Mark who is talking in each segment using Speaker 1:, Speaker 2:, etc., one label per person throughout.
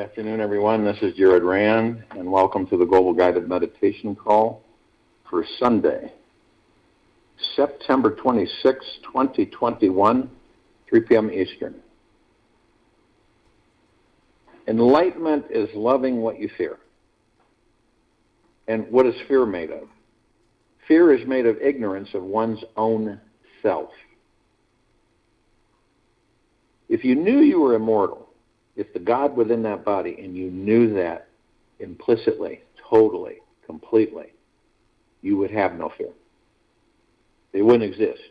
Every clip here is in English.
Speaker 1: afternoon, everyone. This is Jared Rand, and welcome to the Global Guided Meditation Call for Sunday, September 26, 2021, 3 p.m. Eastern. Enlightenment is loving what you fear. And what is fear made of? Fear is made of ignorance of one's own self. If you knew you were immortal, if the God within that body, and you knew that implicitly, totally, completely, you would have no fear. They wouldn't exist.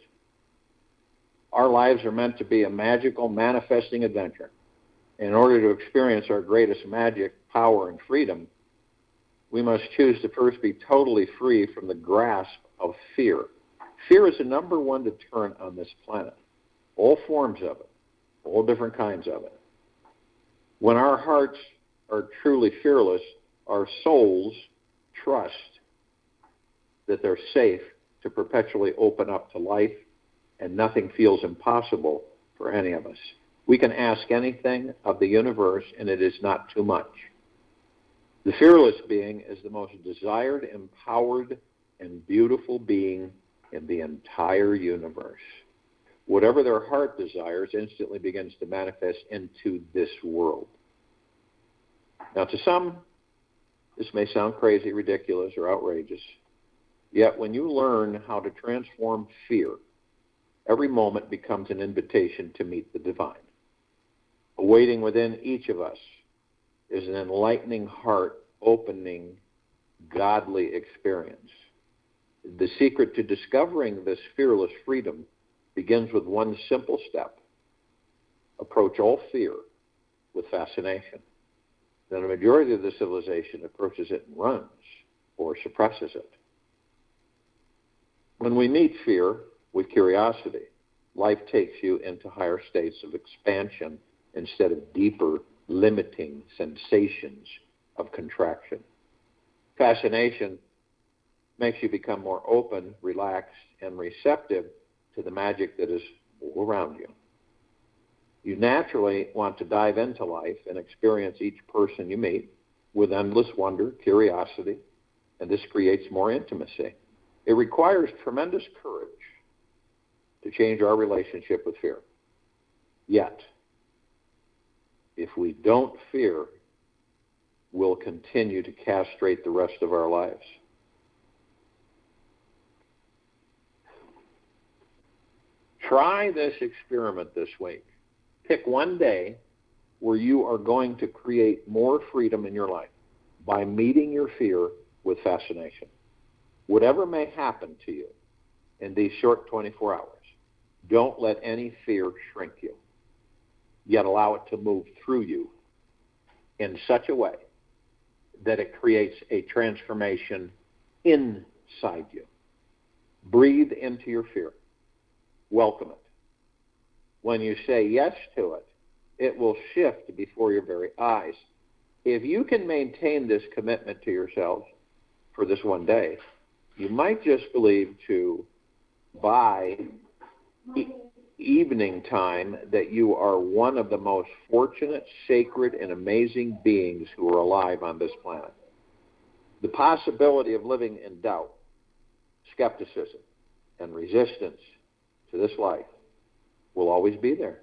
Speaker 1: Our lives are meant to be a magical, manifesting adventure. In order to experience our greatest magic, power, and freedom, we must choose to first be totally free from the grasp of fear. Fear is the number one deterrent on this planet. All forms of it, all different kinds of it. When our hearts are truly fearless, our souls trust that they're safe to perpetually open up to life, and nothing feels impossible for any of us. We can ask anything of the universe, and it is not too much. The fearless being is the most desired, empowered, and beautiful being in the entire universe. Whatever their heart desires instantly begins to manifest into this world. Now, to some, this may sound crazy, ridiculous, or outrageous. Yet, when you learn how to transform fear, every moment becomes an invitation to meet the divine. Awaiting within each of us is an enlightening heart opening godly experience. The secret to discovering this fearless freedom begins with one simple step. Approach all fear with fascination. Then a majority of the civilization approaches it and runs or suppresses it. When we meet fear with curiosity, life takes you into higher states of expansion instead of deeper, limiting sensations of contraction. Fascination makes you become more open, relaxed, and receptive to the magic that is all around you. You naturally want to dive into life and experience each person you meet with endless wonder, curiosity, and this creates more intimacy. It requires tremendous courage to change our relationship with fear. Yet, if we don't fear, we'll continue to castrate the rest of our lives. Try this experiment this week. Pick one day where you are going to create more freedom in your life by meeting your fear with fascination. Whatever may happen to you in these short 24 hours, don't let any fear shrink you, yet allow it to move through you in such a way that it creates a transformation inside you. Breathe into your fear. Welcome it. When you say yes to it, it will shift before your very eyes. If you can maintain this commitment to yourselves for this one day, you might just believe to by evening time that you are one of the most fortunate, sacred, and amazing beings who are alive on this planet. The possibility of living in doubt, skepticism, and resistance to this life will always be there.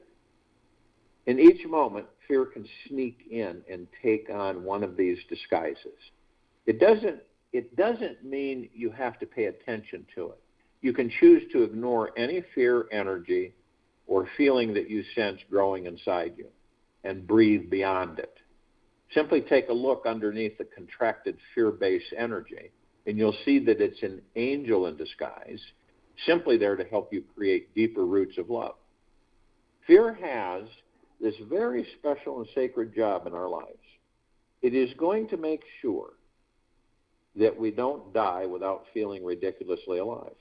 Speaker 1: In each moment, fear can sneak in and take on one of these disguises. It doesn't mean you have to pay attention to it. You can choose to ignore any fear energy or feeling that you sense growing inside you and breathe beyond it. Simply take a look underneath the contracted fear-based energy, and you'll see that it's an angel in disguise, simply there to help you create deeper roots of love. Fear has this very special and sacred job in our lives. It is going to make sure that we don't die without feeling ridiculously alive.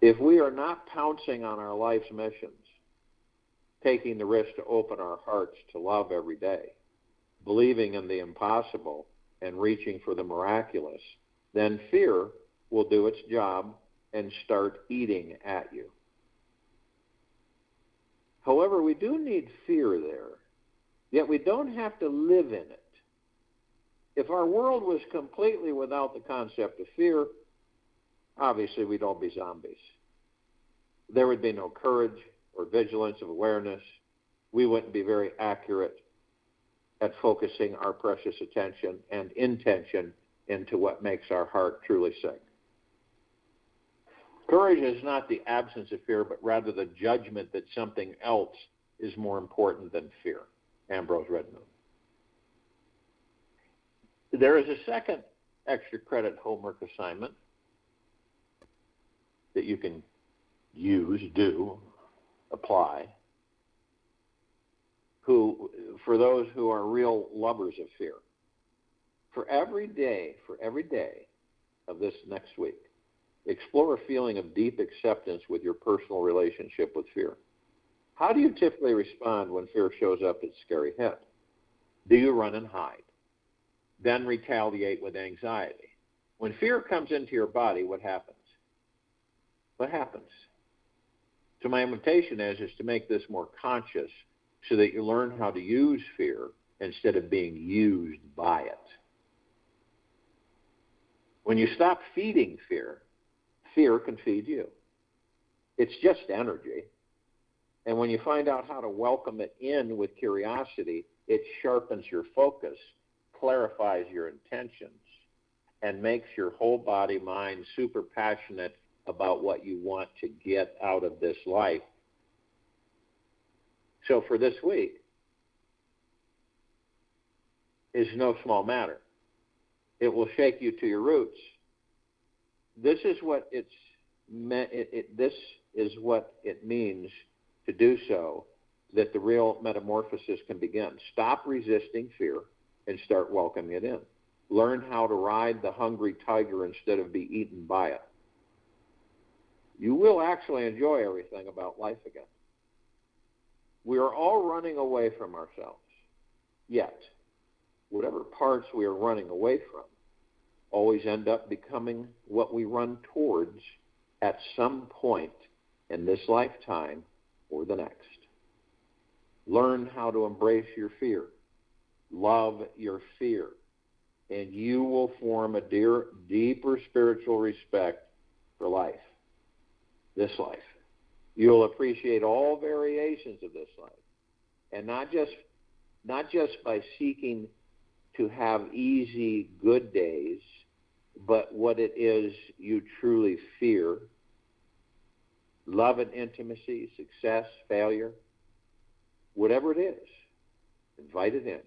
Speaker 1: If we are not pouncing on our life's missions, taking the risk to open our hearts to love every day, believing in the impossible and reaching for the miraculous, then fear will do its job and start eating at you. However, we do need fear there Yet we don't have to live in it. If our world was completely without the concept of fear, obviously we'd all be zombies. There would be no courage or vigilance of awareness. We wouldn't be very accurate at focusing our precious attention and intention into what makes our heart truly sing. Courage is not the absence of fear, but rather the judgment that something else is more important than fear. Ambrose Redmoon. There is a second extra credit homework assignment that you can use, do, apply, for those who are real lovers of fear. For every day of this next week, explore a feeling of deep acceptance with your personal relationship with fear. How do you typically respond when fear shows up its scary head? Do you run and hide? Then retaliate with anxiety? When fear comes into your body, what happens? What happens? So my invitation is to make this more conscious so that you learn how to use fear instead of being used by it. When you stop feeding fear, fear can feed you. It's just energy. And when you find out how to welcome it in with curiosity, it sharpens your focus, clarifies your intentions, and makes your whole body, mind super passionate about what you want to get out of this life. So for this week, is no small matter. It will shake you to your roots. This is what this is what it means to do so, that the real metamorphosis can begin. Stop resisting fear and start welcoming it in. Learn how to ride the hungry tiger instead of be eaten by it. You will actually enjoy everything about life again. We are all running away from ourselves. Yet, whatever parts we are running away from always end up becoming what we run towards at some point in this lifetime or the next. Learn how to embrace your fear. Love your fear. And you will form a deeper spiritual respect for life. This life. You'll appreciate all variations of this life. And not just by seeking to have easy, good days, but what it is you truly fear. Love and intimacy, success, failure, whatever it is, invite it in.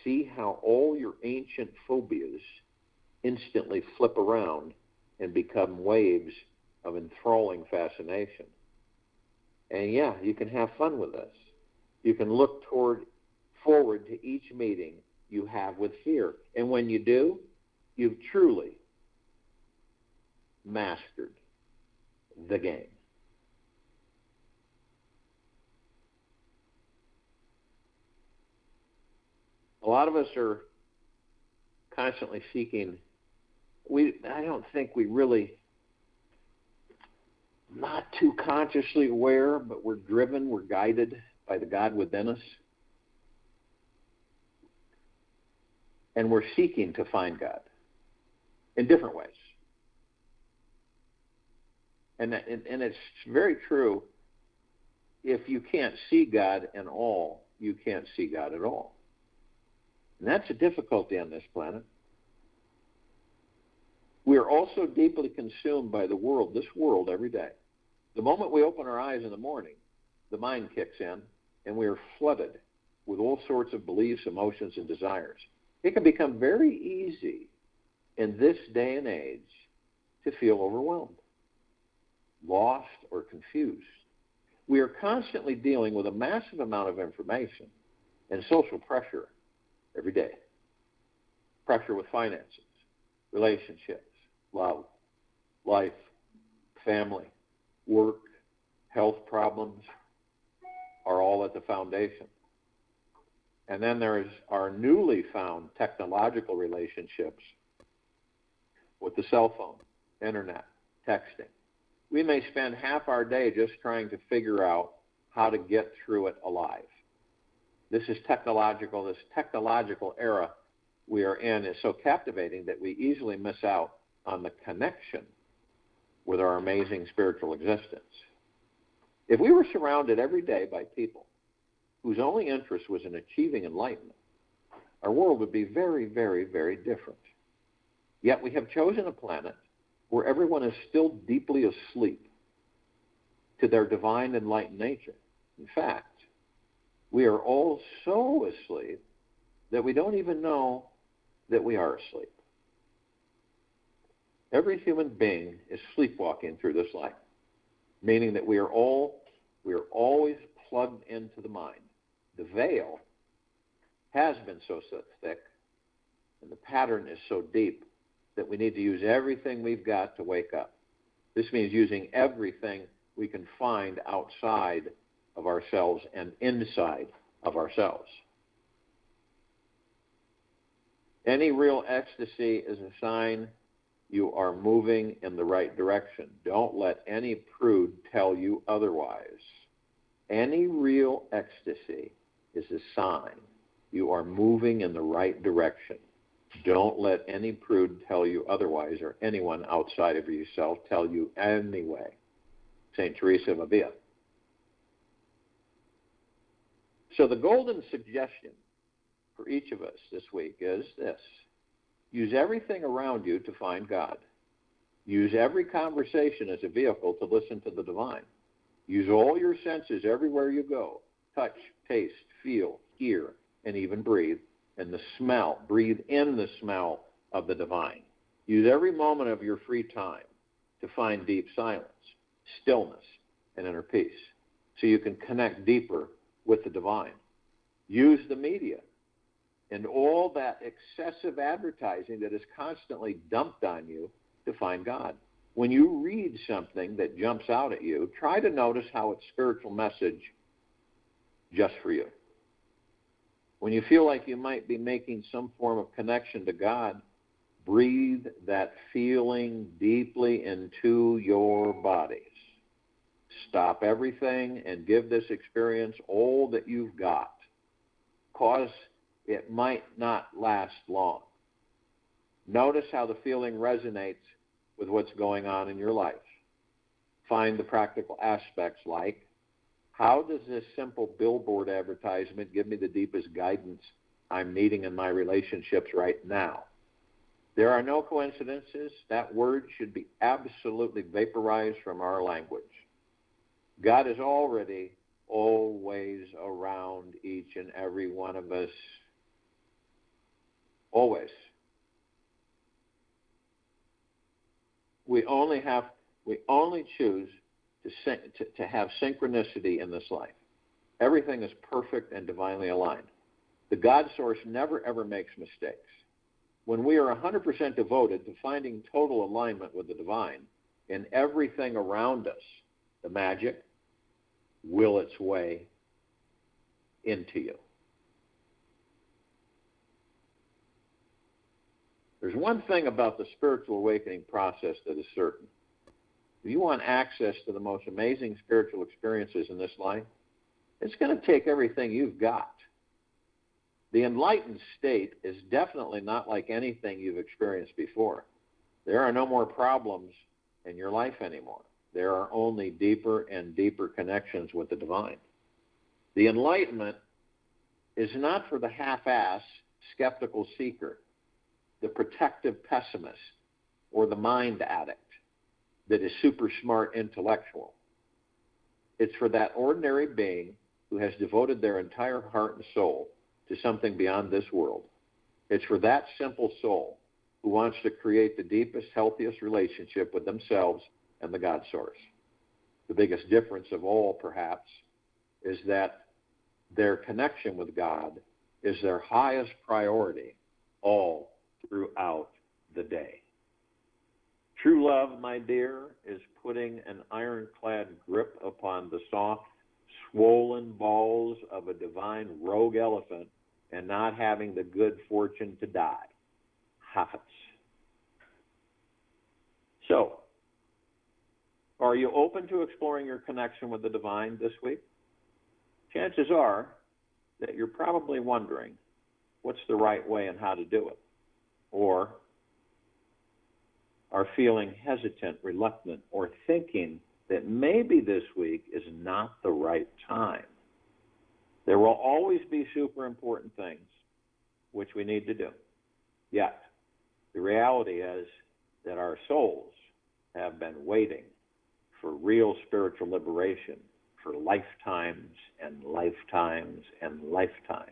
Speaker 1: See how all your ancient phobias instantly flip around and become waves of enthralling fascination. And yeah, you can have fun with this. You can look forward to each meeting you have with fear. And when you do, you've truly mastered the game. A lot of us are constantly seeking. I don't think we really, not too consciously aware, but we're driven, we're guided by the God within us. And we're seeking to find God in different ways. And it's very true. If you can't see God in all, you can't see God at all. And that's a difficulty on this planet. We are also deeply consumed by this world every day. The moment we open our eyes in the morning, the mind kicks in, and we are flooded with all sorts of beliefs, emotions, and desires. It can become very easy in this day and age to feel overwhelmed, lost, or confused. We are constantly dealing with a massive amount of information and social pressure every day. Pressure with finances, relationships, love, life, family, work, health problems are all at the foundation. And then there's our newly found technological relationships with the cell phone, internet, texting. We may spend half our day just trying to figure out how to get through it alive. This technological era we are in is so captivating that we easily miss out on the connection with our amazing spiritual existence. If we were surrounded every day by people whose only interest was in achieving enlightenment, our world would be very, very, very different. Yet we have chosen a planet where everyone is still deeply asleep to their divine enlightened nature. In fact, we are all so asleep that we don't even know that we are asleep. Every human being is sleepwalking through this life, meaning that we are always plugged into the mind. The veil has been so thick, and the pattern is so deep that we need to use everything we've got to wake up. This means using everything we can find outside of ourselves and inside of ourselves. Any real ecstasy is a sign you are moving in the right direction. Don't let any prude tell you otherwise. Any real ecstasy is a sign you are moving in the right direction. Don't let any prude tell you otherwise, or anyone outside of yourself tell you anyway. St. Teresa of Avila. So the golden suggestion for each of us this week is this: use everything around you to find God. Use every conversation as a vehicle to listen to the divine. Use all your senses everywhere you go: touch, taste, feel, hear, and even breathe. And the smell, breathe in the smell of the divine. Use every moment of your free time to find deep silence, stillness, and inner peace, so you can connect deeper with the divine. Use the media and all that excessive advertising that is constantly dumped on you to find God. When you read something that jumps out at you, try to notice how it's spiritual message just for you. When you feel like you might be making some form of connection to God, breathe that feeling deeply into your bodies. Stop everything and give this experience all that you've got, because it might not last long. Notice how the feeling resonates with what's going on in your life. Find the practical aspects, like, how does this simple billboard advertisement give me the deepest guidance I'm needing in my relationships right now? There are no coincidences. That word should be absolutely vaporized from our language. God is already always around each and every one of us. Always. We only choose to have synchronicity in this life. Everything is perfect and divinely aligned. The God source never, ever makes mistakes. When we are 100% devoted to finding total alignment with the divine in everything around us, the magic will its way into you. There's one thing about the spiritual awakening process that is certain. If you want access to the most amazing spiritual experiences in this life, it's going to take everything you've got. The enlightened state is definitely not like anything you've experienced before. There are no more problems in your life anymore. There are only deeper and deeper connections with the divine. The enlightenment is not for the half-ass, skeptical seeker, the protective pessimist, or the mind addict that is super smart intellectual. It's for that ordinary being who has devoted their entire heart and soul to something beyond this world. It's for that simple soul who wants to create the deepest, healthiest relationship with themselves and the God source. The biggest difference of all, perhaps, is that their connection with God is their highest priority all throughout the day. True love, my dear, is putting an ironclad grip upon the soft, swollen balls of a divine rogue elephant and not having the good fortune to die. Happens. So, are you open to exploring your connection with the divine this week? Chances are that you're probably wondering what's the right way and how to do it, or are feeling hesitant, reluctant, or thinking that maybe this week is not the right time. There will always be super important things which we need to do. Yet, the reality is that our souls have been waiting for real spiritual liberation for lifetimes and lifetimes and lifetimes.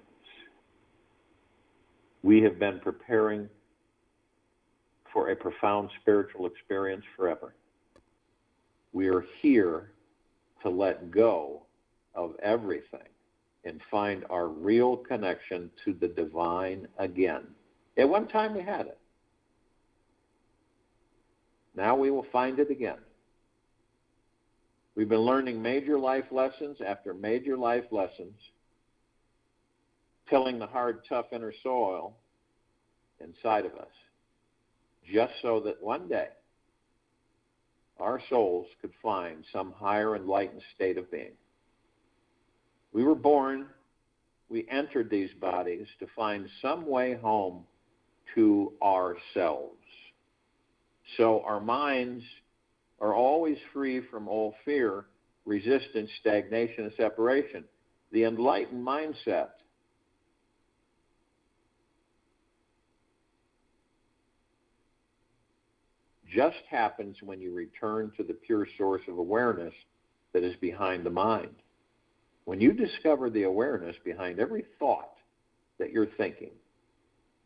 Speaker 1: We have been preparing for a profound spiritual experience forever. We are here to let go of everything and find our real connection to the divine again. At one time we had it. Now we will find it again. We've been learning major life lessons after major life lessons, tilling the hard, tough inner soil inside of us, just so that one day our souls could find some higher enlightened state of being. We were born, we entered these bodies to find some way home to ourselves. So our minds are always free from all fear, resistance, stagnation, and separation. The enlightened mindset just happens when you return to the pure source of awareness that is behind the mind. When you discover the awareness behind every thought that you're thinking,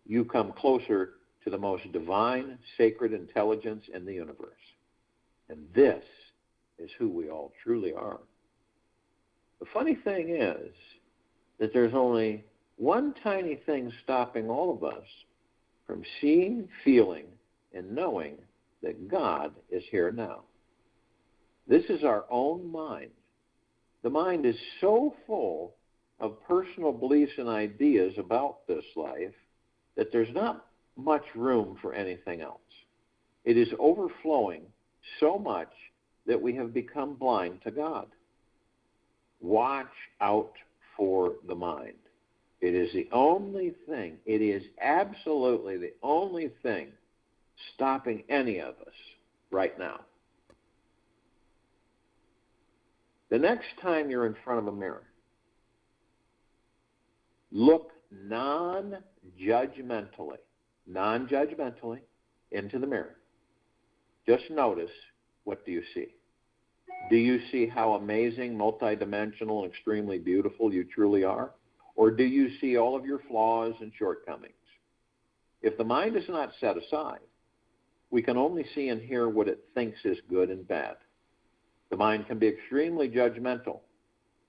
Speaker 1: you come closer to the most divine, sacred intelligence in the universe. And this is who we all truly are. The funny thing is that there's only one tiny thing stopping all of us from seeing, feeling, and knowing that God is here now. This is our own mind. The mind is so full of personal beliefs and ideas about this life that there's not much room for anything else. It is overflowing so much that we have become blind to God. Watch out for the mind. It is the only thing, it is absolutely the only thing stopping any of us right now. The next time you're in front of a mirror, look non-judgmentally into the mirror. Just notice, what do you see? Do you see how amazing, multidimensional, and extremely beautiful you truly are? Or do you see all of your flaws and shortcomings? If the mind is not set aside, we can only see and hear what it thinks is good and bad. The mind can be extremely judgmental,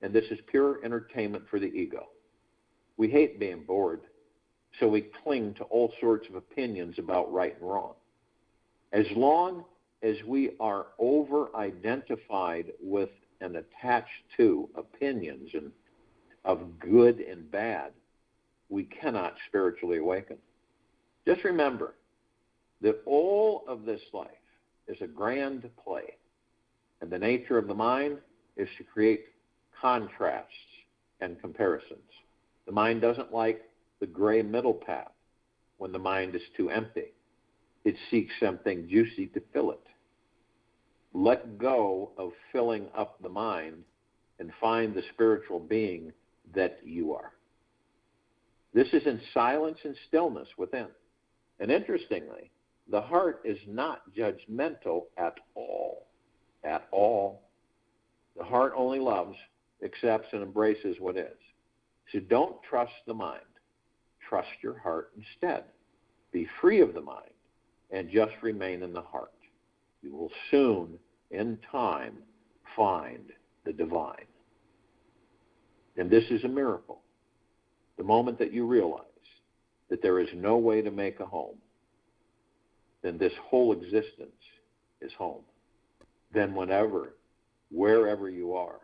Speaker 1: and this is pure entertainment for the ego. We hate being bored, so we cling to all sorts of opinions about right and wrong. As long as we are over-identified with and attached to opinions and of good and bad, we cannot spiritually awaken. Just remember that all of this life is a grand play, and the nature of the mind is to create contrasts and comparisons. The mind doesn't like the gray middle path when the mind is too empty. It seeks something juicy to fill it. Let go of filling up the mind and find the spiritual being that you are. This is in silence and stillness within. And interestingly, the heart is not judgmental at all. At all. The heart only loves, accepts, and embraces what is. So don't trust the mind. Trust your heart instead. Be free of the mind and just remain in the heart. You will soon, in time, find the divine. And this is a miracle. The moment that you realize that there is no way to make a home, then this whole existence is home. Then whenever, wherever you are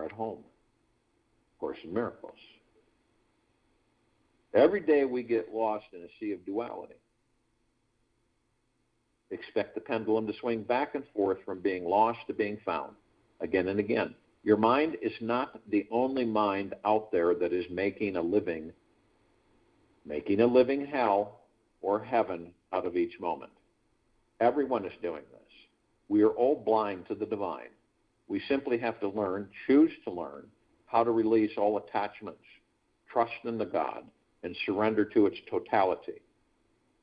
Speaker 1: at home. Course in Miracles. Every day we get lost in a sea of duality. Expect the pendulum to swing back and forth from being lost to being found, again and again. Your mind is not the only mind out there that is making a living hell or heaven out of each moment. Everyone is doing this. We are all blind to the divine. We simply have to choose to learn how to release all attachments, trust in the God, and surrender to its totality.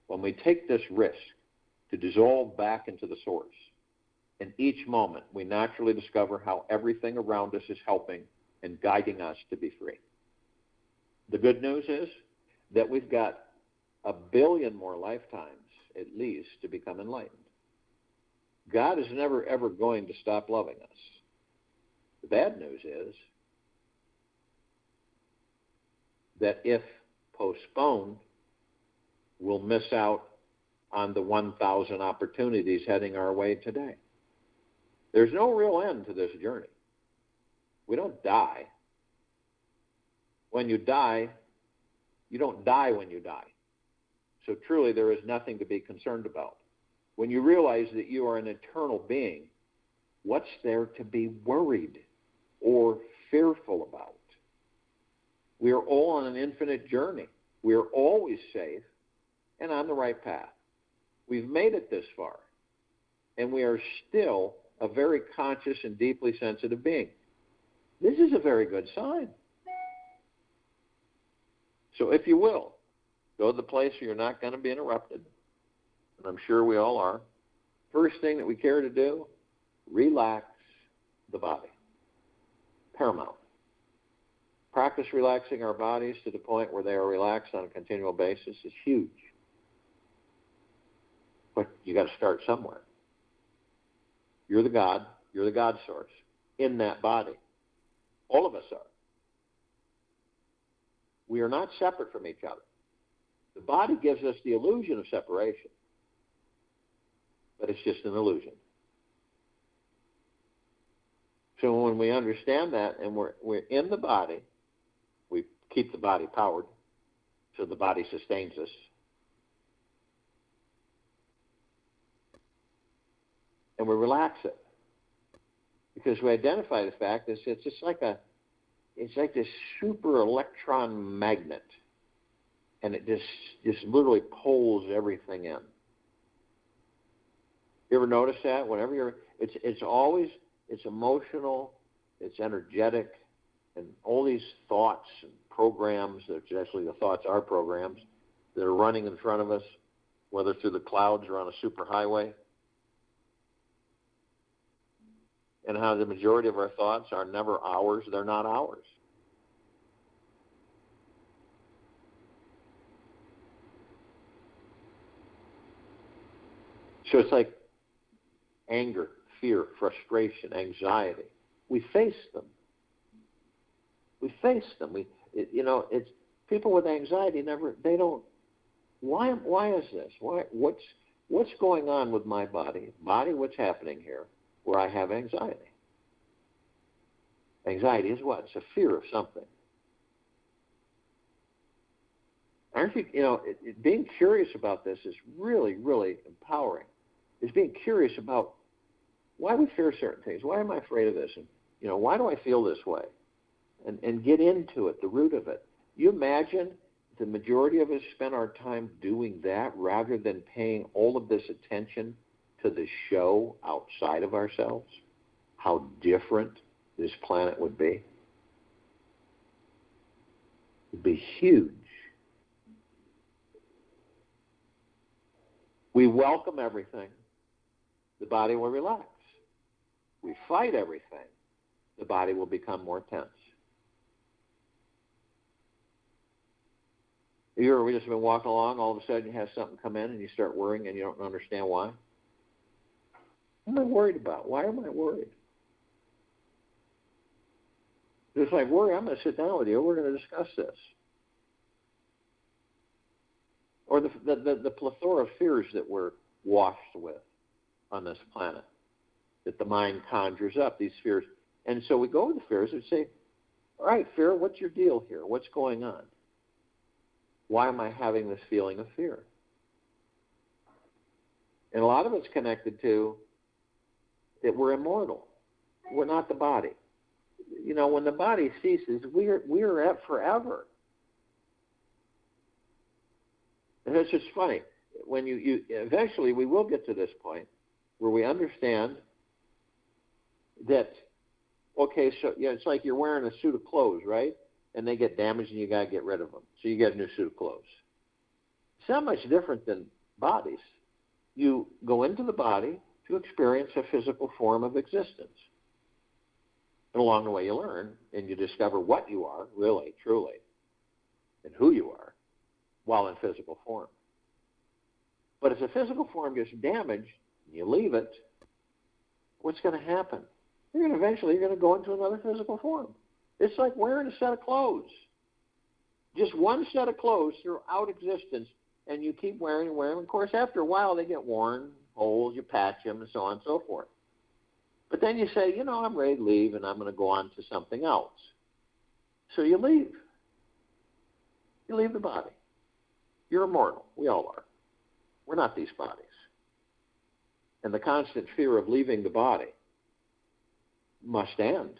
Speaker 1: When we take this risk to dissolve back into the source, in each moment we naturally discover how everything around us is helping and guiding us to be free. The good news is that we've got 1 billion more lifetimes, at least, to become enlightened. God is never, ever going to stop loving us. The bad news is that if postponed, we'll miss out on the 1,000 opportunities heading our way today. There's no real end to this journey. We don't die. When you die, you don't die when you die. So truly, there is nothing to be concerned about. When you realize that you are an eternal being, what's there to be worried or fearful about? We are all on an infinite journey. We are always safe and on the right path. We've made it this far, and we are still a very conscious and deeply sensitive being. This is a very good sign. So if you will, go to the place where you're not going to be interrupted, and I'm sure we all are. First thing that we care to do, relax the body. Paramount. Practice relaxing our bodies to the point where they are relaxed on a continual basis is huge. But you got to start somewhere. You're the God source in that body. All of us are. We are not separate from each other. The body gives us the illusion of separation, but it's just an illusion. So when we understand that and we're in the body, we keep the body powered so the body sustains us. And we relax it. Because we identify the fact that it's just like this super electron magnet. And it just literally pulls everything in. You ever notice that? Whenever it's emotional, it's energetic, and all these thoughts and programs, actually the thoughts are programs, that are running in front of us, whether through the clouds or on a superhighway. And how the majority of our thoughts are never ours, they're not ours. So it's like anger, fear, frustration, anxiety. We face them. It's people with anxiety they don't. Why is this? What's going on with my body? What's happening here where I have anxiety? Anxiety is what? It's a fear of something. Aren't you? Being curious about this is really, really empowering. Is being curious about why we fear certain things. Why am I afraid of this? And why do I feel this way? And get into it, the root of it. You imagine the majority of us spend our time doing that rather than paying all of this attention to the show outside of ourselves? How different this planet would be. It would be huge. We welcome everything. The body will relax. We fight everything. The body will become more tense. We just been walking along, all of a sudden you have something come in and you start worrying and you don't understand why. What am I worried about? Why am I worried? Just like worry, I'm going to sit down with you. We're going to discuss this. Or the plethora of fears that we're washed with on this planet, that the mind conjures up, these fears. And so we go with the fears and say, all right, fear, what's your deal here? What's going on? Why am I having this feeling of fear? And a lot of it's connected to that we're immortal. We're not the body. when the body ceases, we're at forever. And it's just funny. When you eventually we will get to this point where we understand that, okay, so it's like you're wearing a suit of clothes, right? And they get damaged and you got to get rid of them. So you get a new suit of clothes. It's not much different than bodies. You go into the body to experience a physical form of existence. And along the way you learn and you discover what you are, really, truly, and who you are, while in physical form. But if the physical form gets damaged and you leave it, what's going to happen? Eventually you're going to go into another physical form. It's like wearing a set of clothes. Just one set of clothes throughout existence, and you keep wearing and wearing them. Of course, after a while they get worn, holes, you patch them, and so on and so forth. But then you say, I'm ready to leave, and I'm going to go on to something else. So you leave. You leave the body. You're immortal. We all are. We're not these bodies. And the constant fear of leaving the body must end.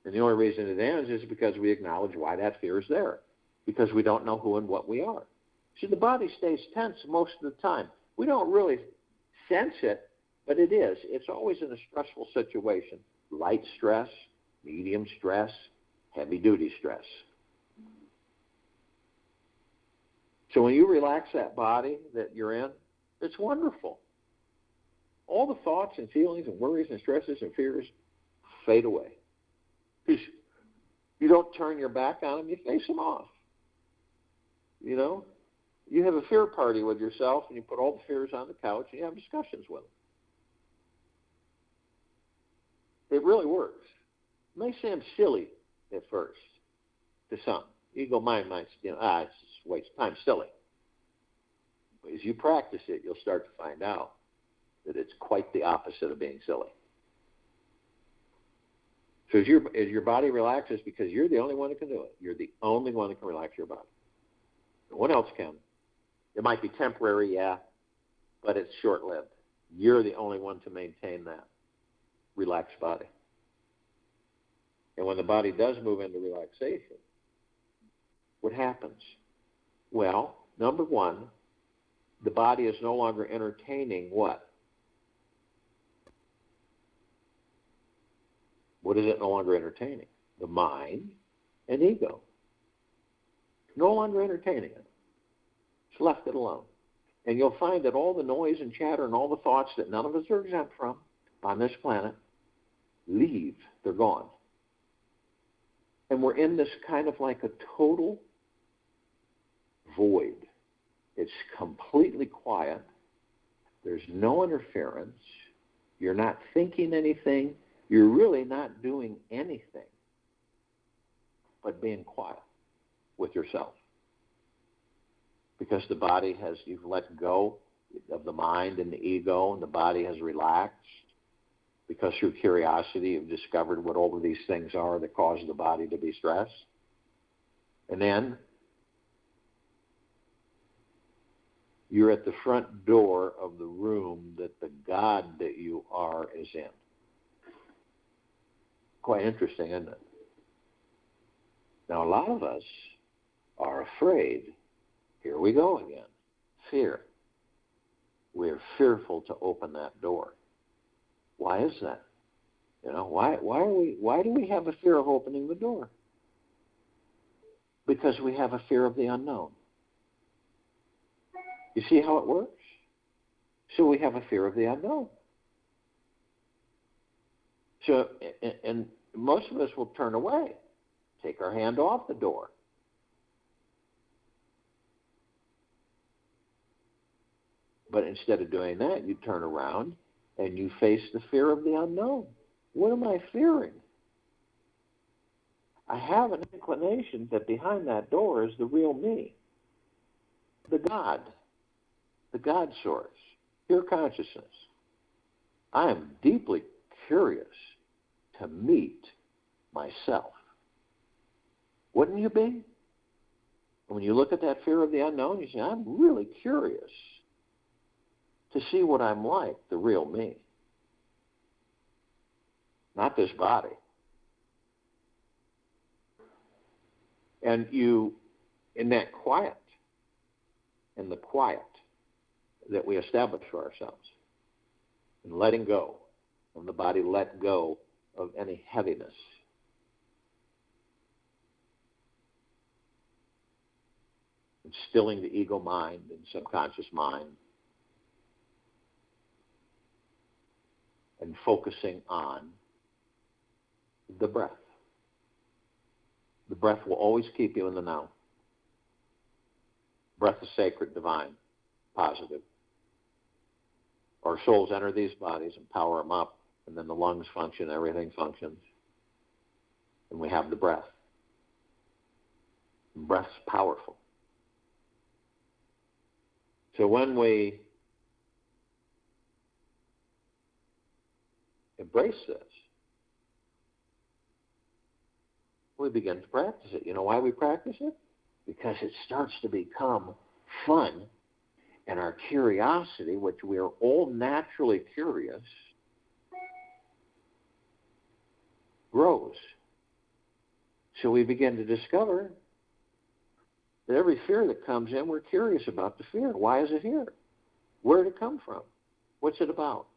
Speaker 1: And the only reason it ends is because we acknowledge why that fear is there. Because we don't know who and what we are. See, the body stays tense most of the time. We don't really sense it, but it is. It's always in a stressful situation. Light stress, medium stress, heavy-duty stress. So when you relax that body that you're in, it's wonderful. All the thoughts and feelings and worries and stresses and fears fade away. You don't turn your back on them, you face them off. You have a fear party with yourself and you put all the fears on the couch and you have discussions with them. It really works. It may seem silly at first to some. You go, it's just a waste of time, silly. But as you practice it, you'll start to find out that it's quite the opposite of being silly. So as your body relaxes, because you're the only one that can do it. You're the only one that can relax your body. No one else can. It might be temporary, yeah, but it's short-lived. You're the only one to maintain that relaxed body. And when the body does move into relaxation, what happens? Well, number one, the body is no longer entertaining what? What is it no longer entertaining? The mind and ego. No longer entertaining it. It's left it alone. And you'll find that all the noise and chatter and all the thoughts that none of us are exempt from on this planet leave. They're gone. And we're in this kind of like a total void. It's completely quiet. There's no interference. You're not thinking anything. You're really not doing anything but being quiet with yourself. Because the body you've let go of the mind and the ego, and the body has relaxed. Because through curiosity, you've discovered what all of these things are that cause the body to be stressed. And then you're at the front door of the room that the God that you are is in. Quite interesting, isn't it? Now, a lot of us are afraid. Here we go again. Fear. We're fearful to open that door. Why is that? Why do we have a fear of opening the door? Because we have a fear of the unknown. You see how it works? So we have a fear of the unknown. So, and most of us will turn away, take our hand off the door. But instead of doing that, you turn around and you face the fear of the unknown. What am I fearing? I have an inclination that behind that door is the real me, the God source, pure consciousness. I am deeply curious to meet myself. Wouldn't you be? When you look at that fear of the unknown, you say, I'm really curious to see what I'm like, the real me. Not this body. And you, in that quiet, in the quiet that we establish for ourselves, and letting go of the body, let go of any heaviness. And stilling the ego mind and subconscious mind, and focusing on the breath. The breath will always keep you in the now. Breath is sacred, divine, positive. Our souls enter these bodies and power them up, and then the lungs function, everything functions. And we have the breath. And breath's powerful. So when we embrace this, we begin to practice it. You know why we practice it? Because it starts to become fun, and our curiosity, which we are all naturally curious, grows. So we begin to discover that every fear that comes in, we're curious about the fear. Why is it here? Where did it come from? What's it about?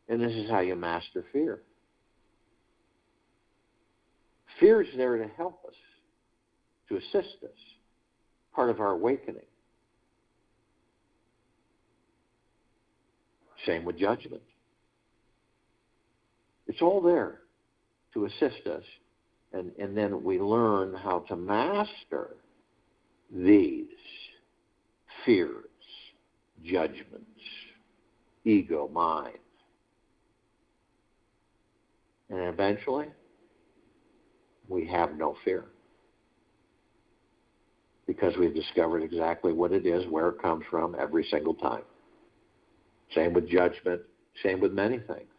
Speaker 1: And this is how you master fear. Fear is there to help us, to assist us, part of our awakening. Same with judgment. It's all there to assist us, and then we learn how to master these fears, judgments, ego, mind. And eventually, we have no fear. Because we've discovered exactly what it is, where it comes from every single time. Same with judgment, same with many things.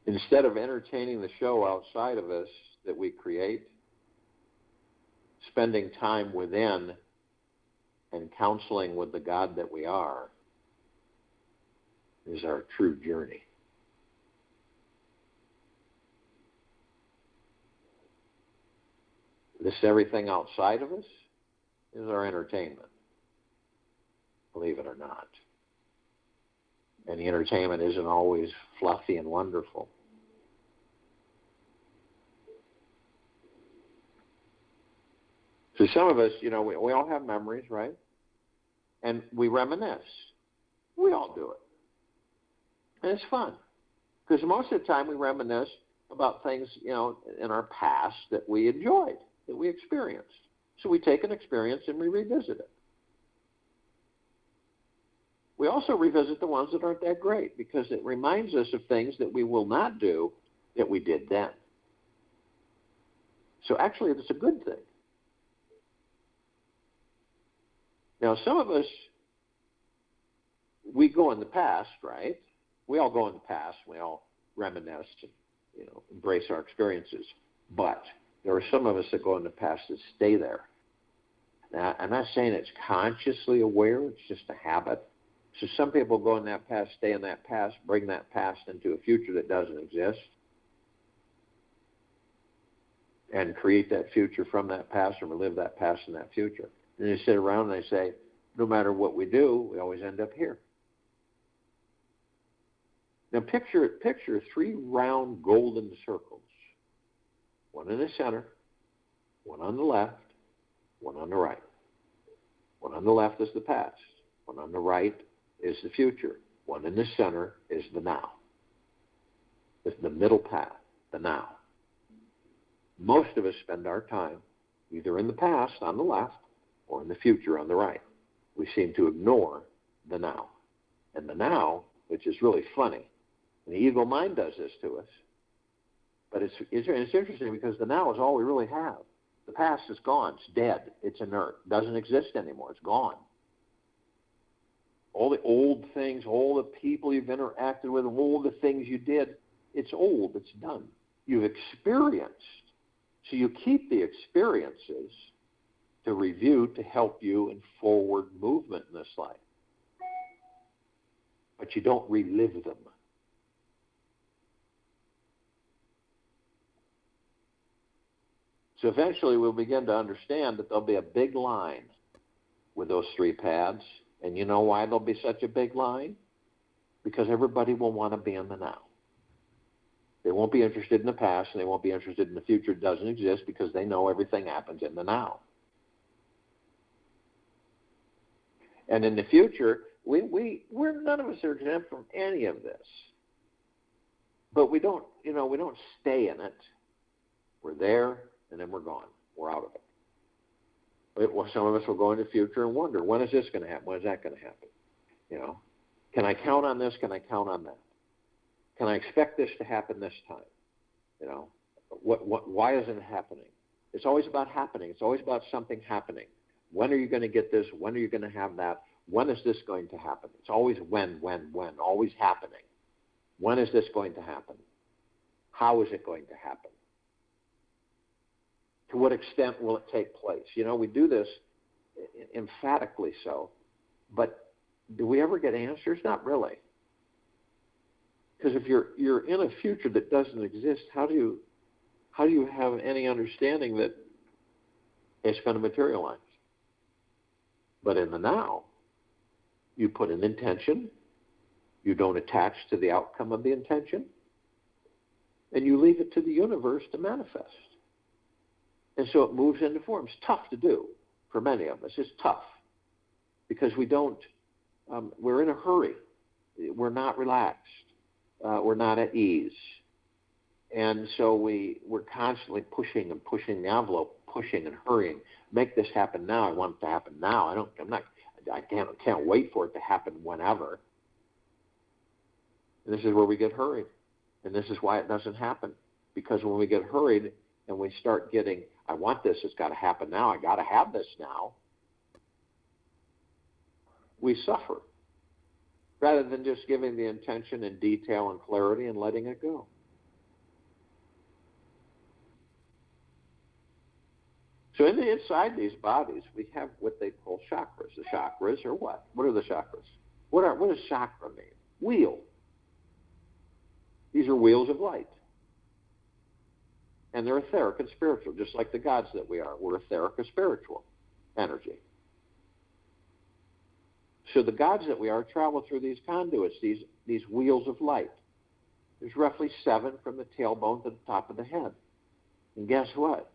Speaker 1: Instead of entertaining the show outside of us that we create, spending time within and counseling with the God that we are is our true journey. This everything outside of us is our entertainment, believe it or not. And the entertainment isn't always fluffy and wonderful. So some of us, we all have memories, right? And we reminisce. We all do it. And it's fun. Because most of the time we reminisce about things, in our past that we enjoyed, that we experienced. So we take an experience and we revisit it. We also revisit the ones that aren't that great because it reminds us of things that we will not do that we did then. So actually, it's a good thing. Now, some of us, we go in the past, right? We all go in the past. We all reminisce and, embrace our experiences. But there are some of us that go in the past that stay there. Now, I'm not saying it's consciously aware. It's just a habit. So some people go in that past, stay in that past, bring that past into a future that doesn't exist, and create that future from that past and relive that past in that future. And they sit around and they say, no matter what we do, we always end up here. Now picture 3 round golden circles. One in the center, one on the left, one on the right. One on the left is the past. One on the right is the future. One in the center is the now. It's the middle path, the now. Most of us spend our time either in the past on the left or in the future on the right. We seem to ignore the now. And the now, which is really funny, and the ego mind does this to us, but it's interesting because the now is all we really have. The past is gone. It's dead. It's inert. It doesn't exist anymore. It's gone. All the old things, all the people you've interacted with, all the things you did, it's old. It's done. You've experienced. So you keep the experiences to review to help you in forward movement in this life. But you don't relive them. So eventually we'll begin to understand that there'll be a big line with those three paths. And you know why there'll be such a big line? Because everybody will want to be in the now. They won't be interested in the past, and they won't be interested in the future. It doesn't exist because they know everything happens in the now. And in the future, we're none of us are exempt from any of this. But we don't stay in it. We're there, and then we're gone. We're out of it. Some of us will go into the future and wonder, when is this going to happen? When is that going to happen? Can I count on this? Can I count on that? Can I expect this to happen this time? Why isn't it happening? It's always about happening. It's always about something happening. When are you going to get this? When are you going to have that? When is this going to happen? It's always when, always happening. When is this going to happen? How is it going to happen? To what extent will it take place? We do this emphatically so, but do we ever get answers? Not really. Because if you're in a future that doesn't exist, how do you have any understanding that it's going to materialize? But in the now, you put an intention, you don't attach to the outcome of the intention, and you leave it to the universe to manifest. And so it moves into form. It's tough to do for many of us. It's tough because we're in a hurry. We're not relaxed. We're not at ease. And so we're constantly pushing the envelope, pushing and hurrying. Make this happen now. I want it to happen now. I can't wait for it to happen whenever. And this is where we get hurried. And this is why it doesn't happen. Because when we get hurried and we start getting, I want this, it's got to happen now, I got to have this now, we suffer. Rather than just giving the intention and detail and clarity and letting it go. So inside these bodies, we have what they call chakras. The chakras are what? What are the chakras? What does chakra mean? Wheel. These are wheels of light. And they're etheric and spiritual, just like the gods that we are. We're etheric and spiritual energy. So the gods that we are travel through these conduits, these wheels of light. There's roughly 7 from the tailbone to the top of the head. And guess what?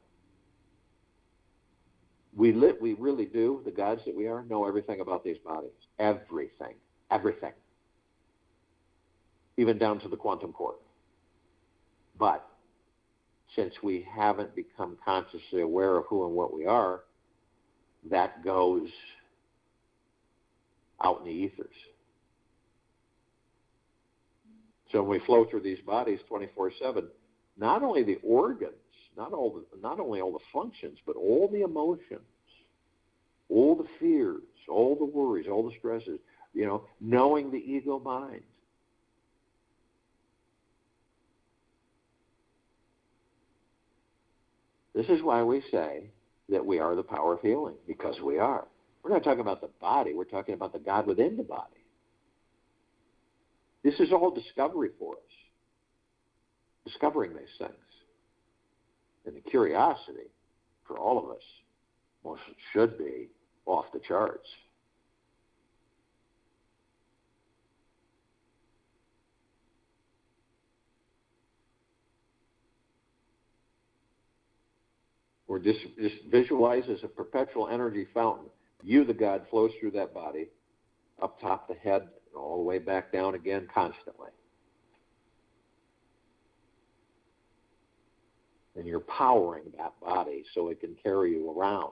Speaker 1: We really do, the gods that we are, know everything about these bodies. Everything. Everything. Even down to the quantum core. But since we haven't become consciously aware of who and what we are, that goes out in the ethers. So when we flow through these bodies 24/7, not only the organs, not only all the functions, but all the emotions, all the fears, all the worries, all the stresses, knowing the ego mind. This is why we say that we are the power of healing, because we are. We're not talking about the body. We're talking about the God within the body. This is all discovery for us, discovering these things. And the curiosity for all of us most should be off the charts. Or just visualize as a perpetual energy fountain. You, the God, flows through that body, up top the head, and all the way back down again constantly. And you're powering that body so it can carry you around.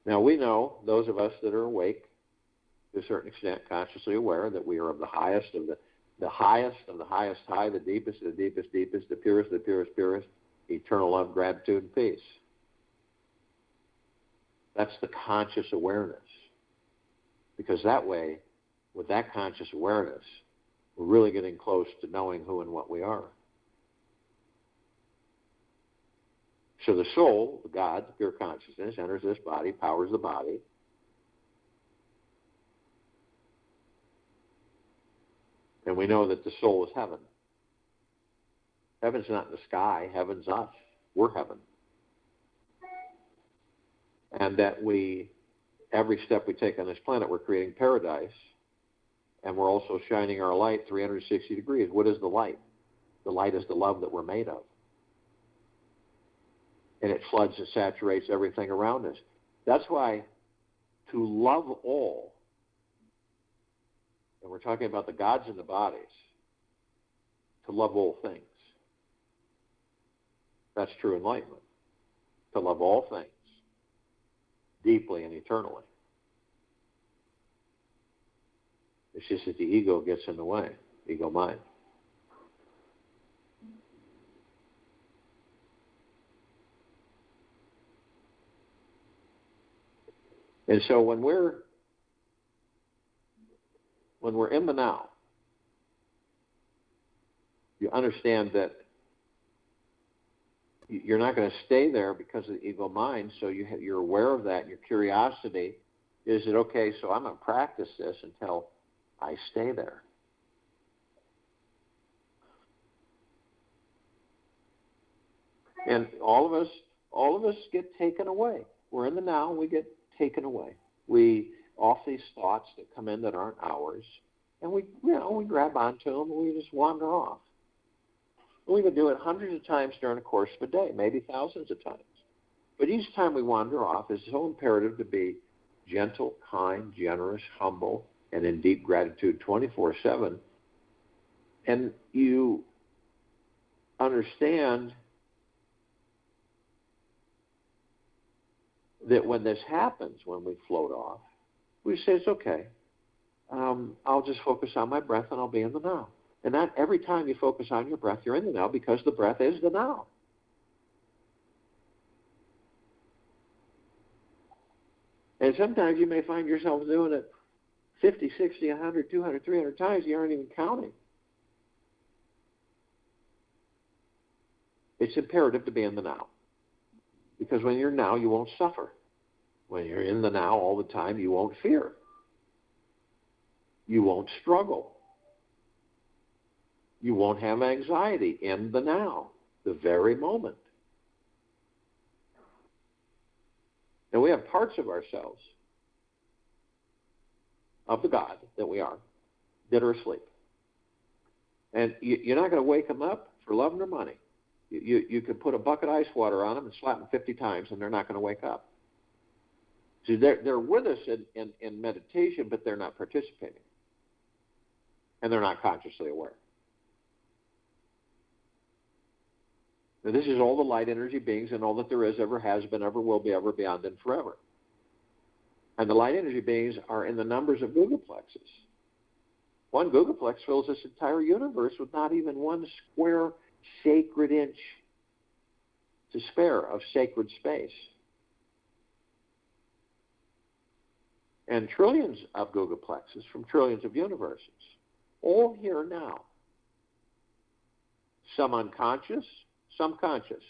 Speaker 1: Now we know, those of us that are awake, to a certain extent consciously aware, that we are of the highest of the highest of the highest high, the deepest of the deepest deepest, the purest of the purest purest, eternal love, gratitude, and peace. That's the conscious awareness. Because that way, with that conscious awareness, we're really getting close to knowing who and what we are. So the soul, the God, the pure consciousness, enters this body, powers the body. And we know that the soul is heaven. Heaven's not in the sky. Heaven's us. We're heaven. And that every step we take on this planet, we're creating paradise, and we're also shining our light 360 degrees. What is the light? The light is the love that we're made of. And it floods and saturates everything around us. That's why to love all, and we're talking about the gods and the bodies, to love all things. That's true enlightenment. To love all things, deeply and eternally. It's just that the ego gets in the way, ego mind. And so when we're in the now, you understand that you're not going to stay there because of the ego mind, so you're aware of that. Your curiosity is that, okay, so I'm going to practice this until I stay there. And all of us get taken away. We're in the now, we get taken away. We off these thoughts that come in that aren't ours, and we grab onto them and we just wander off. We would do it hundreds of times during the course of a day, maybe thousands of times. But each time we wander off, it's so imperative to be gentle, kind, generous, humble, and in deep gratitude 24/7. And you understand that when this happens, when we float off, we say, it's okay. I'll just focus on my breath and I'll be in the now. And not every time you focus on your breath, you're in the now, because the breath is the now. And sometimes you may find yourself doing it 50, 60, 100, 200, 300 times. You aren't even counting. It's imperative to be in the now. Because when you're now, you won't suffer. When you're in the now all the time, you won't fear. You won't struggle. You won't have anxiety in the now, the very moment. And we have parts of ourselves, of the God that we are, that are asleep. And you're not going to wake them up for love nor money. You could put a bucket of ice water on them and slap them 50 times, and they're not going to wake up. So they're with us in meditation, but they're not participating. And they're not consciously aware. Now, this is all the light energy beings and all that there is, ever has been, ever will be, ever beyond, and forever. And the light energy beings are in the numbers of googolplexes. One googolplex fills this entire universe with not even one square sacred inch to spare of sacred space. And trillions of googolplexes from trillions of universes, all here now. Some unconscious, some conscious.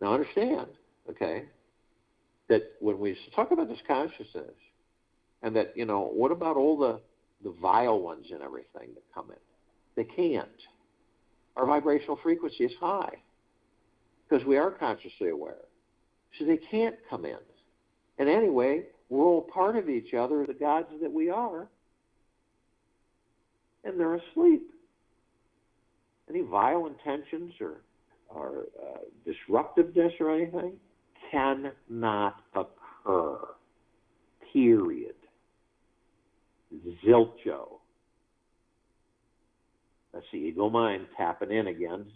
Speaker 1: Now understand, okay, that when we talk about this consciousness, and that, what about all the vile ones and everything that come in? They can't. Our vibrational frequency is high because we are consciously aware. So they can't come in. And anyway, we're all part of each other, the gods that we are, and they're asleep. Any vile intentions or disruptiveness or anything cannot occur. Period. Zilcho. That's the ego mind tapping in again.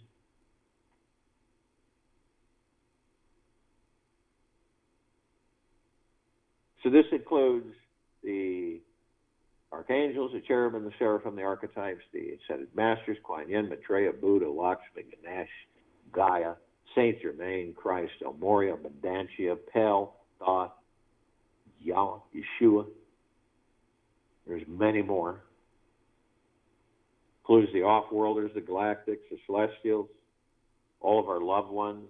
Speaker 1: So this includes the archangels, the cherubim, the seraphim, the archetypes, the ascended masters, Kuan Yin, Maitreya, Buddha, Lakshmi, Ganesh, Gaia, Saint Germain, Christ, El Morya, Vedantia, Pel, Thoth, Yahweh, Yeshua. There's many more. Includes the off-worlders, the galactics, the celestials, all of our loved ones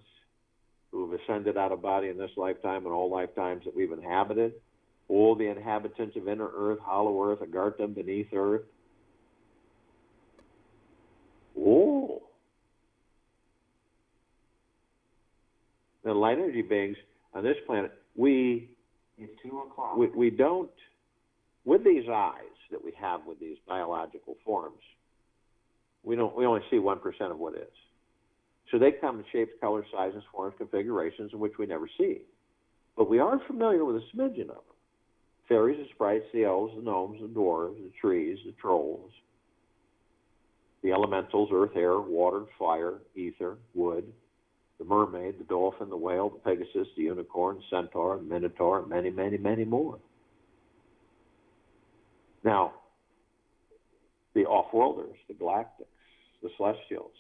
Speaker 1: who have ascended out of body in this lifetime and all lifetimes that we've inhabited.
Speaker 2: all the inhabitants of inner earth, hollow earth, agartha, beneath earth. Oh. The light energy beings on this planet,
Speaker 3: It's 2 o'clock.
Speaker 2: we don't, with these eyes that we have with these biological forms, we only see 1% of what is. So they come in shapes, colors, sizes, forms, configurations in which we never see. But we are familiar with a smidgen of them. Fairies, the sprites, the elves, the gnomes, the dwarves, the trees, the trolls, the elementals, earth, air, water, fire, ether, wood, the mermaid, the dolphin, the whale, the pegasus, the unicorn, centaur, the minotaur, and many, many, many more. Now, the off-worlders, the galactics, the celestials,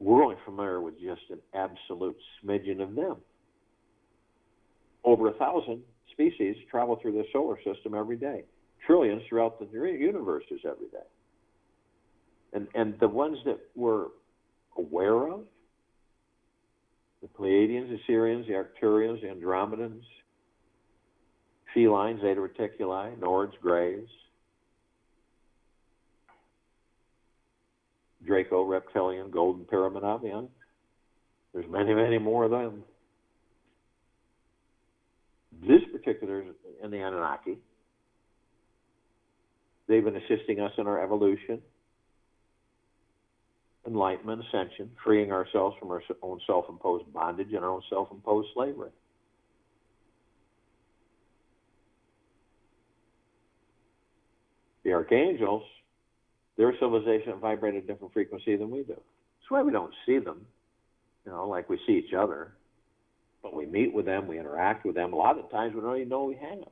Speaker 2: we're only familiar with just an absolute smidgen of them. Over 1,000 species travel through the solar system every day. Trillions throughout the universes every day. And the ones that we're aware of, the Pleiadians, the Sirians, the Arcturians, the Andromedans, felines, Zeta Reticuli, Nords, Greys, Draco, Reptilian, Golden Pyramidavian. There's many, many more of them. This particular in the Anunnaki, they've been assisting us in our evolution, enlightenment, ascension, freeing ourselves from our own self-imposed bondage and our own self-imposed slavery. The archangels, their civilization vibrate at a different frequency than we do. That's why we don't see them, like we see each other. But we meet with them, we interact with them. A lot of the times we don't even know we have.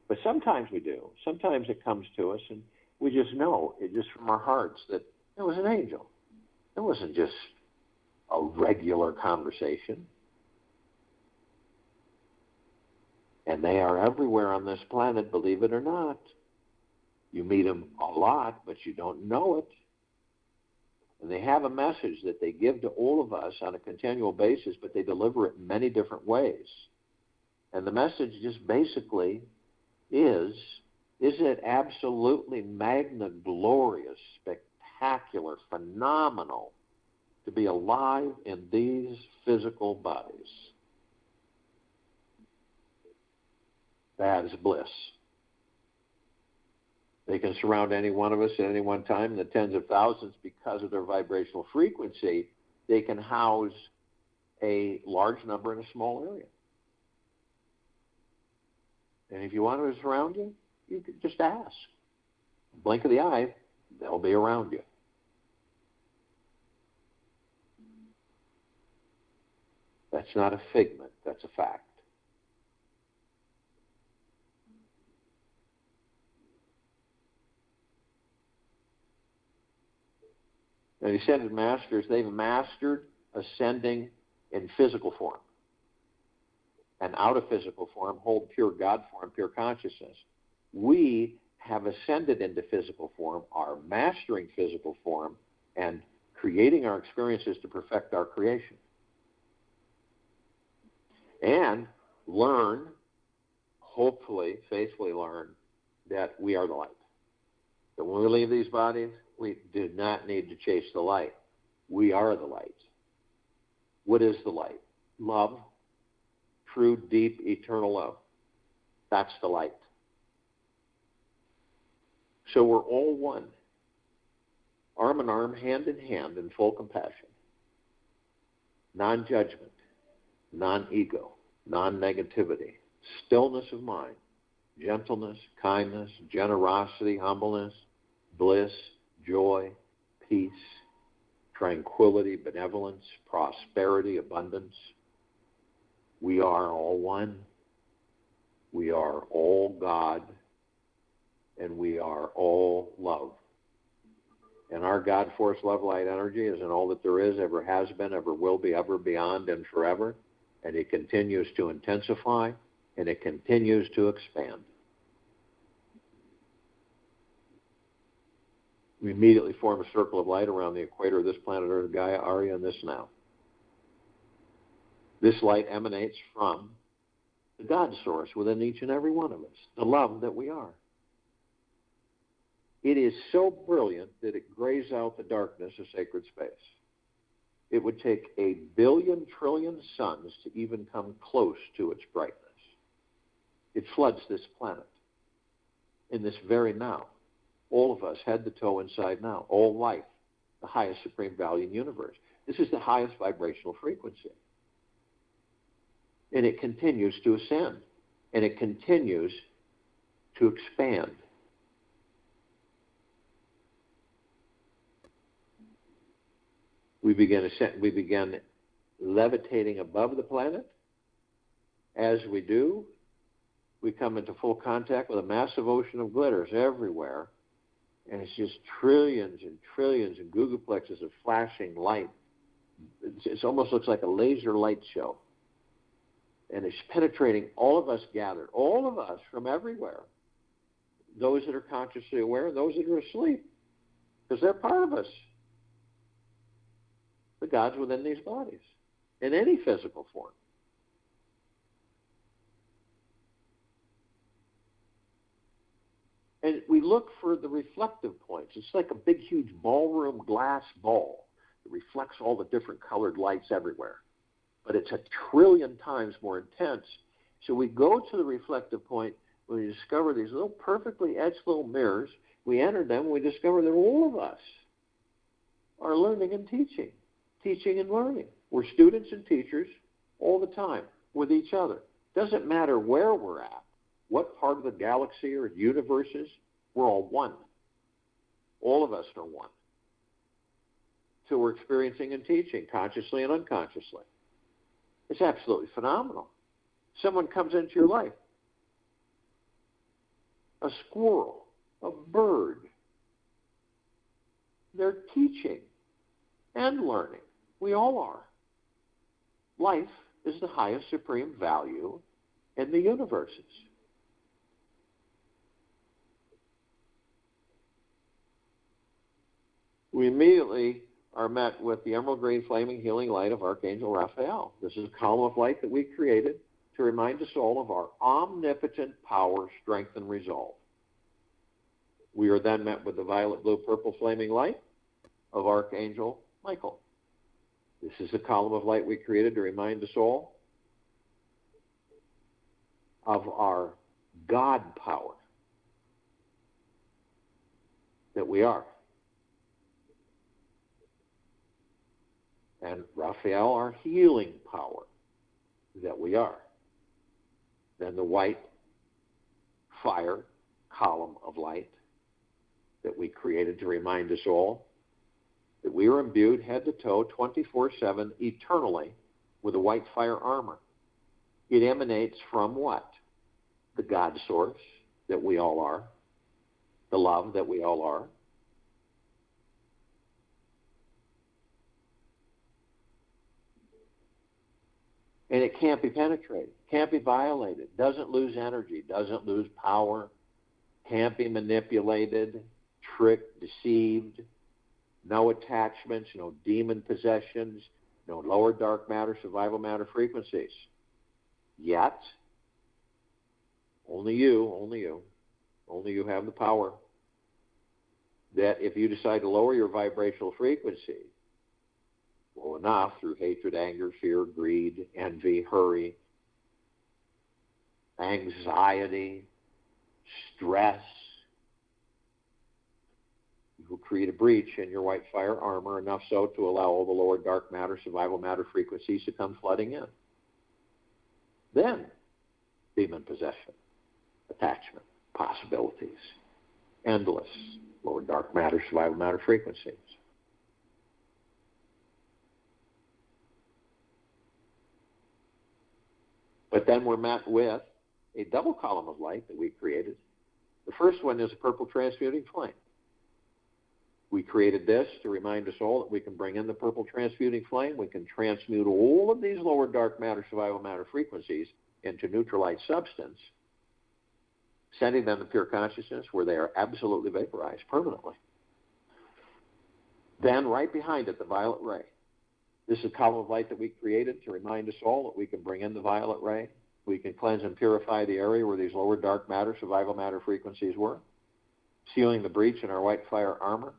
Speaker 2: But sometimes we do. Sometimes it comes to us and we just know, it just from our hearts, that it was an angel. It wasn't just a regular conversation. And they are everywhere on this planet, believe it or not. You meet them a lot, but you don't know it. And they have a message that they give to all of us on a continual basis, but they deliver it in many different ways. And the message just basically isn't it absolutely magna, glorious, spectacular, phenomenal to be alive in these physical bodies? That is bliss. They can surround any one of us at any one time in the tens of thousands because of their vibrational frequency. They can house a large number in a small area. And if you want them to surround you, you can just ask. Blink of the eye, they'll be around you. That's not a figment, that's a fact. And the ascended masters, they've mastered ascending in physical form. And out of physical form, hold pure God form, pure consciousness. We have ascended into physical form, are mastering physical form, and creating our experiences to perfect our creation. And learn, hopefully, faithfully learn, that we are the light. That when we leave these bodies, we do not need to chase the light. We are the light. What is the light? Love. True, deep, eternal love. That's the light. So we're all one. Arm in arm, hand in hand, in full compassion. Non-judgment. Non-ego. Non-negativity. Stillness of mind. Gentleness, kindness, generosity, humbleness, bliss, joy, peace, tranquility, benevolence, prosperity, abundance. We are all one. We are all God. And we are all love. And our God force love light energy is in all that there is, ever has been, ever will be, ever beyond, and forever. And it continues to intensify, and it continues to expand. We immediately form a circle of light around the equator of this planet Earth, Gaia, Arya, and this now. This light emanates from the God source within each and every one of us, the love that we are. It is so brilliant that it grays out the darkness of sacred space. It would take 1 billion trillion suns to even come close to its brightness. It floods this planet in this very now. All of us, head to toe, inside now. All life, the highest supreme value in the universe. This is the highest vibrational frequency. And it continues to ascend. And it continues to expand. We begin levitating above the planet. As we do, we come into full contact with a massive ocean of glitters everywhere. And it's just trillions and trillions of googleplexes of flashing light. It almost looks like a laser light show. And it's penetrating all of us gathered, all of us from everywhere. Those that are consciously aware and those that are asleep. Because they're part of us. The God's within these bodies, in any physical form. And we look for the reflective points. It's like a big, huge ballroom glass ball that reflects all the different colored lights everywhere. But it's 1 trillion times more intense. So we go to the reflective point when we discover these little perfectly etched little mirrors. We enter them and we discover that all of us are learning and teaching and learning. We're students and teachers all the time with each other. Doesn't matter where we're at, what part of the galaxy or universe is, we're all one. All of us are one. So we're experiencing and teaching, consciously and unconsciously. It's absolutely phenomenal. Someone comes into your life. A squirrel, a bird. They're teaching and learning. We all are. Life is the highest supreme value in the universes. We immediately are met with the emerald green flaming healing light of Archangel Raphael. This is a column of light that we created to remind us all of our omnipotent power, strength, and resolve. We are then met with the violet, blue, purple flaming light of Archangel Michael. This is a column of light we created to remind us all of our God power that we are. And Raphael, our healing power that we are. Then the white fire column of light that we created to remind us all that we are imbued head to toe 24/7 eternally with a white fire armor. It emanates from what? The God source that we all are, the love that we all are. And it can't be penetrated, can't be violated, doesn't lose energy, doesn't lose power, can't be manipulated, tricked, deceived, no attachments, no demon possessions, no lower dark matter, survival matter frequencies. Yet, only you have the power that if you decide to lower your vibrational frequency low enough through hatred, anger, fear, greed, envy, hurry, anxiety, stress, you will create a breach in your white fire armor, enough so to allow all the lower dark matter, survival matter frequencies to come flooding in. Then, demon possession, attachment, possibilities, endless lower dark matter, survival matter frequencies. But then we're met with a double column of light that we created. The first one is a purple transmuting flame. We created this to remind us all that we can bring in the purple transmuting flame. We can transmute all of these lower dark matter, survival matter frequencies into neutralized substance, sending them to pure consciousness where they are absolutely vaporized permanently. Then right behind it, the violet ray. This is a column of light that we created to remind us all that we can bring in the violet ray. We can cleanse and purify the area where these lower dark matter, survival matter frequencies were, sealing the breach in our white fire armor,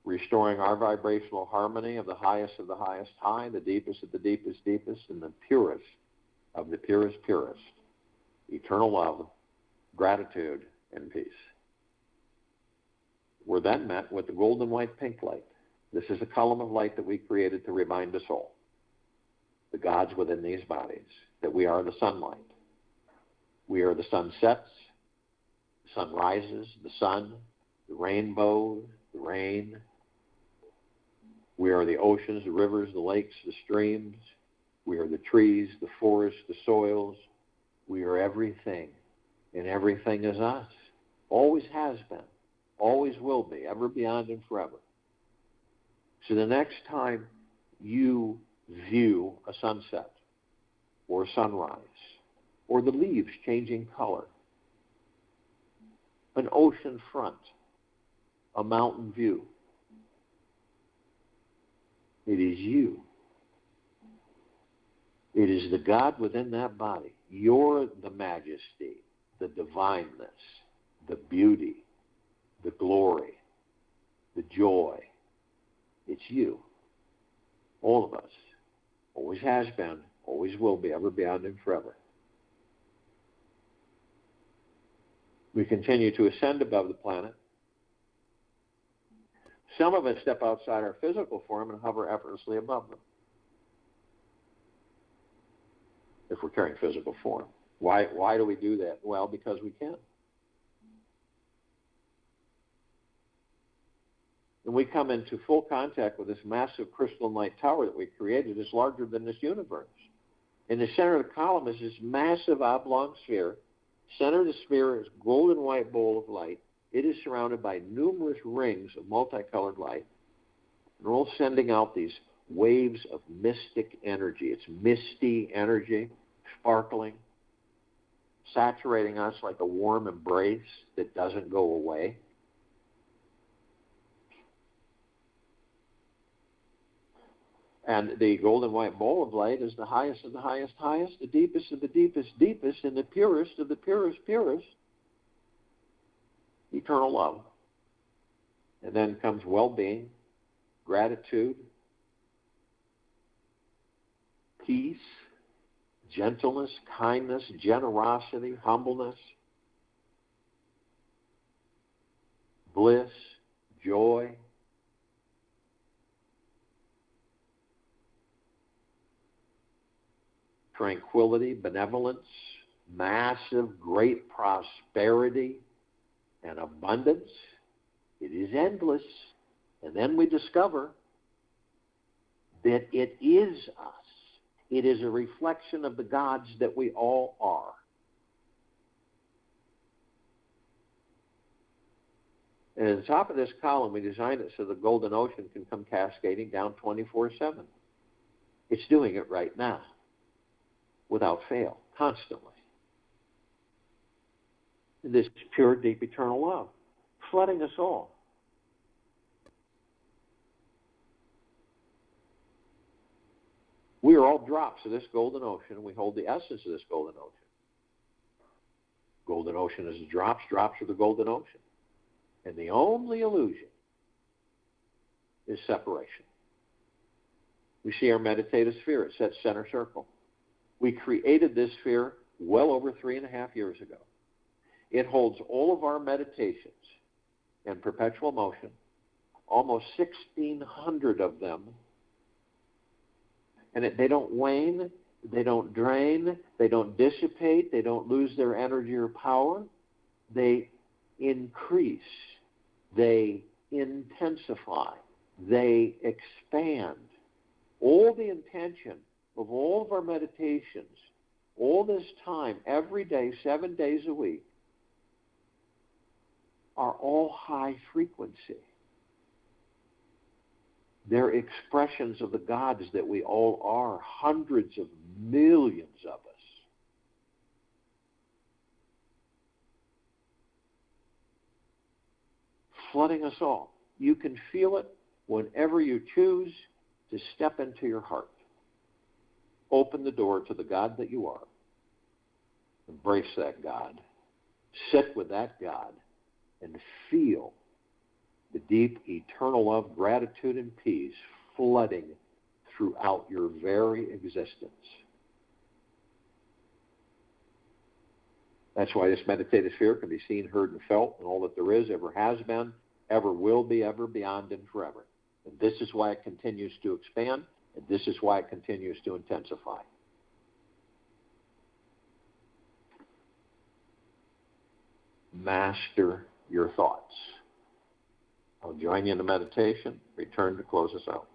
Speaker 2: restoring our vibrational harmony of the highest high, the deepest of the deepest, and the purest of the purest, eternal love, gratitude, and peace. We're then met with the golden white pink light. This is a column of light that we created to remind us all, the gods within these bodies, that we are the sunlight. We are the sunsets, the sunrises, the sun, the rainbow, the rain. We are the oceans, the rivers, the lakes, the streams. We are the trees, the forests, the soils. We are everything, and everything is us. Always has been, always will be, ever, beyond, and forever. So the next time you view a sunset or a sunrise or the leaves changing color, an ocean front, a mountain view, it is you. It is the God within that body. You're the majesty, the divineness, the beauty, the glory, the joy. It's you. All of us. Always has been, always will be, ever, beyond, and forever. We continue to ascend above the planet. Some of us step outside our physical form and hover effortlessly above them, if we're carrying physical form. Why do we do that? Well, because we can. And we come into full contact with this massive crystalline light tower that we created. It's larger than this universe. In the center of the column is this massive oblong sphere. Center of the sphere is a golden white bowl of light. It is surrounded by numerous rings of multicolored light. And we're all sending out these waves of mystic energy. It's misty energy, sparkling, saturating us like a warm embrace that doesn't go away. And the golden white bowl of light is the highest of the highest, the deepest of the deepest, and the purest of the purest, eternal love. And then comes well-being, gratitude, peace, gentleness, kindness, generosity, humbleness, bliss, joy, tranquility, benevolence, massive, great prosperity, and abundance. It is endless. And then we discover that it is us. It is a reflection of the gods that we all are. And at the top of this column, we designed it so the golden ocean can come cascading down 24/7. It's doing it right now, without fail, constantly. This pure, deep, eternal love, flooding us all. We are all drops of this golden ocean. We hold the essence of this golden ocean. Golden ocean is drops are the golden ocean. And the only illusion is separation. We see our meditative sphere. It's that center circle. We created this sphere well over 3.5 years ago. It holds all of our meditations in perpetual motion, almost 1,600 of them. And they don't wane, they don't drain, they don't dissipate, they don't lose their energy or power. They increase, they intensify, they expand. All the intention of all of our meditations, all this time, every day, 7 days a week, are all high frequency. They're expressions of the gods that we all are, hundreds of millions of us. Flooding us all. You can feel it whenever you choose to step into your heart. open the door to the God that you are. Embrace that God. Sit with that God and feel the deep, eternal love, gratitude, and peace flooding throughout your very existence. That's why this meditative sphere can be seen, heard, and felt, and all that there is, ever has been, ever will be, ever beyond, and forever. And this is why it continues to expand, and this is why it continues to intensify. Master your thoughts. I'll join you in the meditation. Return to close us out.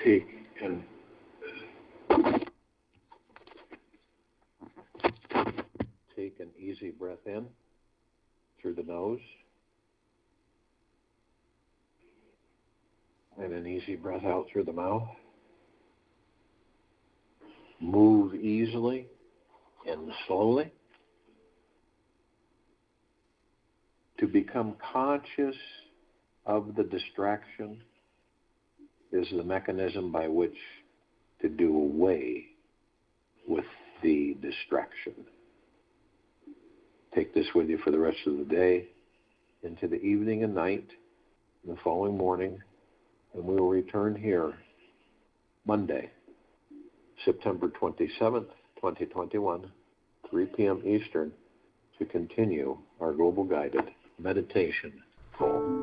Speaker 1: Take an easy breath in through the nose and an easy breath out through the mouth. Move easily and slowly to become conscious of the distraction is the mechanism by which to do away with the distraction. Take this with you for the rest of the day, into the evening and night, and the following morning, and we will return here Monday, September 27th, 2021, 3 p.m. Eastern, to continue our global guided meditation call.